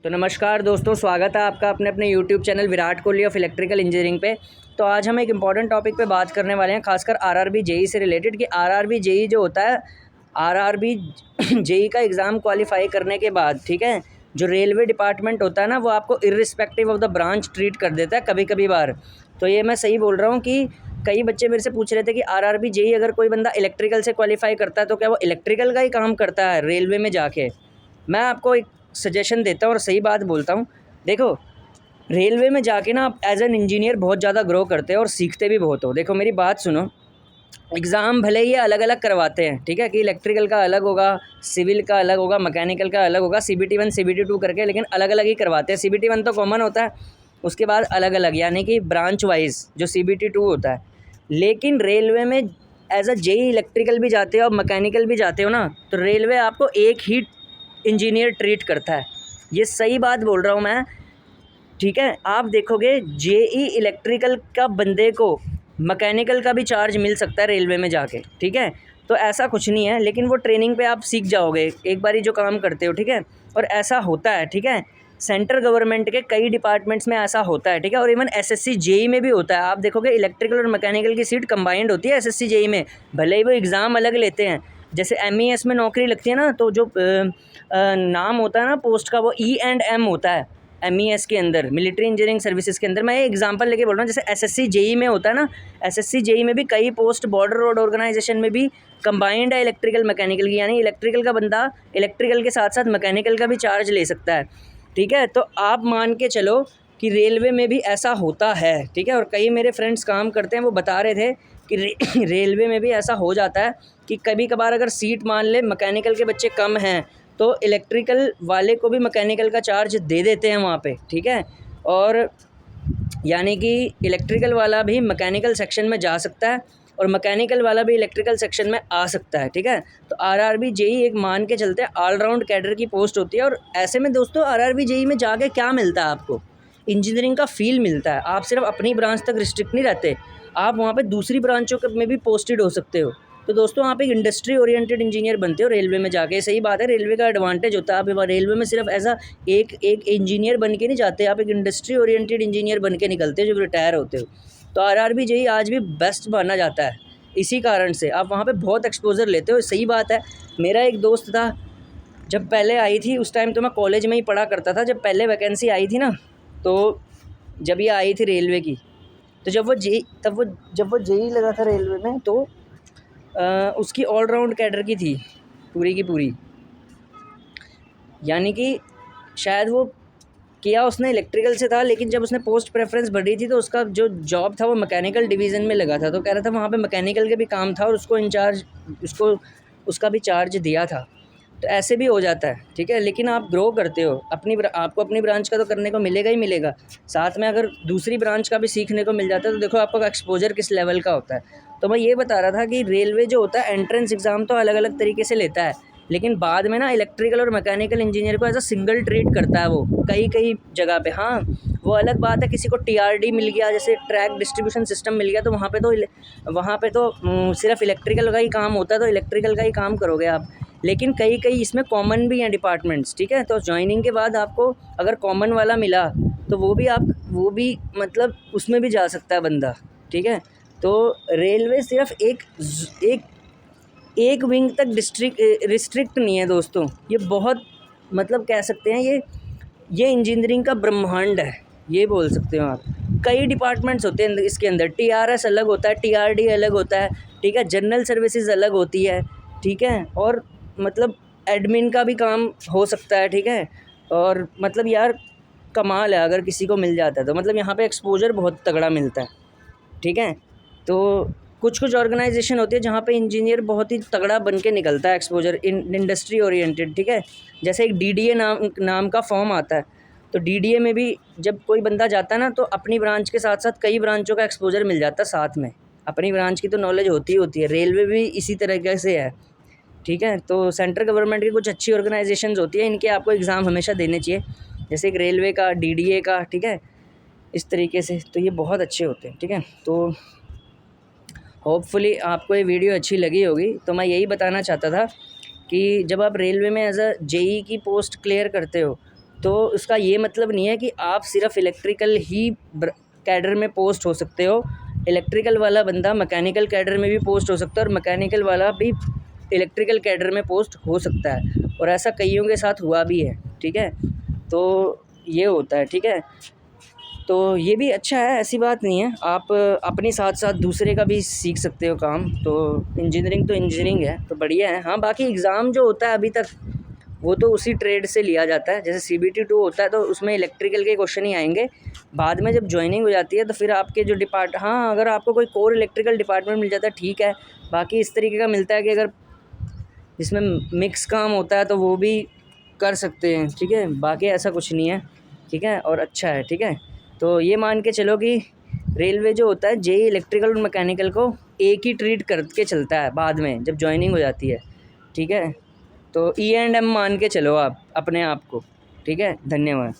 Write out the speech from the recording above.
तो नमस्कार दोस्तों, स्वागत है आपका अपने अपने YouTube channel Virat Kohli of electrical engineering पे। तो आज हम एक इम्पॉर्टेंट टॉपिक पे बात करने वाले हैं, खासकर आरआरबी जेई से रिलेटेड कि आरआरबी जेई जो होता है, आरआरबी जेई का एग्ज़ाम क्वालिफाई करने के बाद, ठीक है, जो रेलवे डिपार्टमेंट होता है ना, वो आपको irrespective of the branch treat कर देता है कभी कभी बार। तो ये मैं सही बोल रहा हूँ कि कई बच्चे मेरे से पूछ रहे थे कि आरआरबी जेई अगर कोई बंदा इलेक्ट्रिकल से क्वालिफाई करता है तो क्या वो इलेक्ट्रिकल का ही काम करता है रेलवे में जाके। मैं आपको एक सजेशन देता हूँ और सही बात बोलता हूँ। देखो, रेलवे में जाके ना आप एज एन इंजीनियर बहुत ज़्यादा ग्रो करते हो और सीखते भी बहुत हो। देखो मेरी बात सुनो, एग्ज़ाम भले ही अलग अलग करवाते हैं, ठीक है, कि इलेक्ट्रिकल का अलग होगा, सिविल का अलग होगा, मैकेनिकल का अलग होगा, CBT 1 CBT 2 करके, लेकिन अलग अलग ही करवाते हैं। CBT 1 तो कॉमन होता है, उसके बाद अलग अलग यानी कि ब्रांच वाइज जो CBT 2 होता है। लेकिन रेलवे में एज अ जेई इलेक्ट्रिकल भी जाते हो और मैकेनिकल भी जाते हो ना, तो रेलवे आपको एक ही इंजीनियर ट्रीट करता है। ये सही बात बोल रहा हूँ मैं, ठीक है। आप देखोगे जेई इलेक्ट्रिकल का बंदे को मैकेनिकल का भी चार्ज मिल सकता है रेलवे में जाके, ठीक है। तो ऐसा कुछ नहीं है, लेकिन वो ट्रेनिंग पे आप सीख जाओगे एक बारी जो काम करते हो, ठीक है। और ऐसा होता है, ठीक है, सेंट्रल गवर्नमेंट के कई डिपार्टमेंट्स में ऐसा होता है, ठीक है। और इवन एसएससी जेई में भी होता है। आप देखोगे इलेक्ट्रिकल और मैकेनिकल की सीट कंबाइंड होती है एसएससी जेई में, भले ही वो एग्ज़ाम अलग लेते हैं। जैसे MES में नौकरी लगती है ना, तो जो नाम होता है ना पोस्ट का, वो E&M होता है MES के अंदर, मिलिट्री इंजीनियरिंग सर्विसेज के अंदर। मैं ये एग्जांपल लेके बोल रहा हूँ, जैसे एसएससी जेई में होता है ना, एसएससी जेई में भी कई पोस्ट बॉर्डर रोड ऑर्गेनाइजेशन में भी कंबाइंड है इलेक्ट्रिकल मैकेनिकल की, यानी इलेक्ट्रिकल का बंदा इलेक्ट्रिकल के साथ साथ मैकेनिकल का भी चार्ज ले सकता है, ठीक है। तो आप मान के चलो कि रेलवे में भी ऐसा होता है, ठीक है। और कई मेरे फ्रेंड्स काम करते हैं, वो बता रहे थे कि रेलवे में भी ऐसा हो जाता है कि कभी कभार अगर सीट मान ले मैकेनिकल के बच्चे कम हैं तो इलेक्ट्रिकल वाले को भी मैकेनिकल का चार्ज दे देते हैं वहाँ पे, ठीक है। और यानी कि इलेक्ट्रिकल वाला भी मैकेनिकल सेक्शन में जा सकता है और मैकेनिकल वाला भी इलेक्ट्रिकल सेक्शन में आ सकता है, ठीक है। तो आरआरबी जेई एक मान के चलते हैं ऑलराउंड कैडर की पोस्ट होती है। और ऐसे में दोस्तों आरआरबी जेई में जाके क्या मिलता है आपको? इंजीनियरिंग का फील मिलता है। आप सिर्फ अपनी ब्रांच तक रिस्ट्रिक्ट नहीं रहते, आप वहाँ पे दूसरी ब्रांचों में भी पोस्टेड हो सकते हो। तो दोस्तों आप एक इंडस्ट्री ओरिएंटेड इंजीनियर बनते हो रेलवे में जाके। सही बात है, रेलवे का एडवांटेज होता है, आप रेलवे में सिर्फ ऐसा एक एक इंजीनियर बन के नहीं जाते, आप एक इंडस्ट्री ओरिएंटेड इंजीनियर बन के निकलते हो जब रिटायर होते हो। तो आरआरबी जेई आज भी बेस्ट माना जाता है, इसी कारण से आप वहाँ पे बहुत एक्सपोजर लेते हो। सही बात है, मेरा एक दोस्त था, जब पहले आई थी उस टाइम तो मैं कॉलेज में ही पढ़ा करता था, जब पहले वैकेंसी आई थी ना, तो जब ये आई थी रेलवे की, तो जब वो जेई लगा था रेलवे में, तो उसकी ऑलराउंड कैडर की थी पूरी की पूरी, यानी कि शायद वो किया उसने इलेक्ट्रिकल से था, लेकिन जब उसने पोस्ट प्रेफरेंस भरी थी तो उसका जो जॉब था वो मैकेनिकल डिवीज़न में लगा था। तो कह रहा था वहाँ पे मैकेनिकल के भी काम था और उसको इंचार्ज उसका भी चार्ज दिया था। तो ऐसे भी हो जाता है, ठीक है। लेकिन आप ग्रो करते हो, आपको अपनी ब्रांच का तो करने को मिलेगा ही मिलेगा, साथ में अगर दूसरी ब्रांच का भी सीखने को मिल जाता है तो देखो आपका एक्सपोजर किस लेवल का होता है। तो मैं ये बता रहा था कि रेलवे जो होता है एंट्रेंस एग्ज़ाम तो अलग अलग तरीके से लेता है, लेकिन बाद में ना इलेक्ट्रिकल और मैकेनिकल इंजीनियर को एज अ सिंगल ट्रीट करता है वो कई कई जगह पे। हाँ, वो अलग बात है, किसी को TRD मिल गया, जैसे ट्रैक डिस्ट्रीब्यूशन सिस्टम मिल गया, तो वहाँ पे तो सिर्फ इलेक्ट्रिकल का ही काम होता है, तो इलेक्ट्रिकल का ही काम करोगे आप। लेकिन कई कई इसमें कॉमन भी हैं डिपार्टमेंट्स, ठीक है। तो ज्वाइनिंग के बाद आपको अगर कॉमन वाला मिला तो वो भी मतलब उसमें भी जा सकता है बंदा, ठीक है। तो रेलवे सिर्फ एक एक विंग तक रिस्ट्रिक्ट नहीं है दोस्तों, ये बहुत मतलब कह सकते हैं ये इंजीनियरिंग का ब्रह्मांड है, ये बोल सकते हो आप। कई डिपार्टमेंट्स होते हैं इसके अंदर, TRS अलग होता है, TRD अलग होता है, ठीक है, जनरल सर्विसेज अलग होती है, ठीक है। और मतलब एडमिन का भी काम हो सकता है, ठीक है। और मतलब यार कमाल है अगर किसी को मिल जाता है तो, मतलब यहाँ पे एक्सपोजर बहुत तगड़ा मिलता है, ठीक है। तो कुछ ऑर्गेनाइजेशन होती है जहाँ पे इंजीनियर बहुत ही तगड़ा बन के निकलता है, एक्सपोजर इंडस्ट्री ओरिएंटेड, ठीक है। जैसे एक DDA नाम का फॉर्म आता है, तो DDA में भी जब कोई बंदा जाता है ना, तो अपनी ब्रांच के साथ साथ कई ब्रांचों का एक्सपोजर मिल जाता है साथ में। अपनी ब्रांच की तो नॉलेज होती ही होती है, रेलवे भी इसी तरीके से है, ठीक है। तो सेंट्रल गवर्नमेंट की कुछ अच्छी ऑर्गेनाइजेशंस होती है, इनके आपको एग्ज़ाम हमेशा देने चाहिए, जैसे एक रेलवे का, DDA का, ठीक है, इस तरीके से। तो ये बहुत अच्छे होते हैं, ठीक है। तो होपफुली आपको ये वीडियो अच्छी लगी होगी। तो मैं यही बताना चाहता था कि जब आप रेलवे में एज अ जेई की पोस्ट क्लियर करते हो तो उसका ये मतलब नहीं है कि आप सिर्फ इलेक्ट्रिकल ही कैडर में पोस्ट हो सकते हो। इलेक्ट्रिकल वाला बंदा मैकेनिकल कैडर में भी पोस्ट हो सकता है और मैकेनिकल वाला भी इलेक्ट्रिकल कैडर में पोस्ट हो सकता है, और ऐसा कईयों के साथ हुआ भी है। ठीक है, तो ये होता है। ठीक है, तो ये भी अच्छा है, ऐसी बात नहीं है। आप अपने साथ साथ दूसरे का भी सीख सकते हो काम। तो इंजीनियरिंग है तो बढ़िया है। हाँ, बाकी एग्ज़ाम जो होता है अभी तक वो तो उसी ट्रेड से लिया जाता है। जैसे CBT 2 होता है तो उसमें इलेक्ट्रिकल के क्वेश्चन ही आएंगे। बाद में जब ज्वाइनिंग हो जाती है तो फिर आपके जो हाँ, अगर आपको कोई कोर इलेक्ट्रिकल डिपार्टमेंट मिल जाता है ठीक है। बाकी इस तरीके का मिलता है कि अगर जिसमें मिक्स काम होता है तो वो भी कर सकते हैं। ठीक है, बाकी ऐसा कुछ नहीं है। ठीक है, और अच्छा है। ठीक है, तो ये मान के चलो कि रेलवे जो होता है JEE इलेक्ट्रिकल और मैकेनिकल को एक ही ट्रीट करके चलता है बाद में जब ज्वाइनिंग हो जाती है। ठीक है, तो E&M मान के चलो आप अपने आप को। ठीक है, धन्यवाद।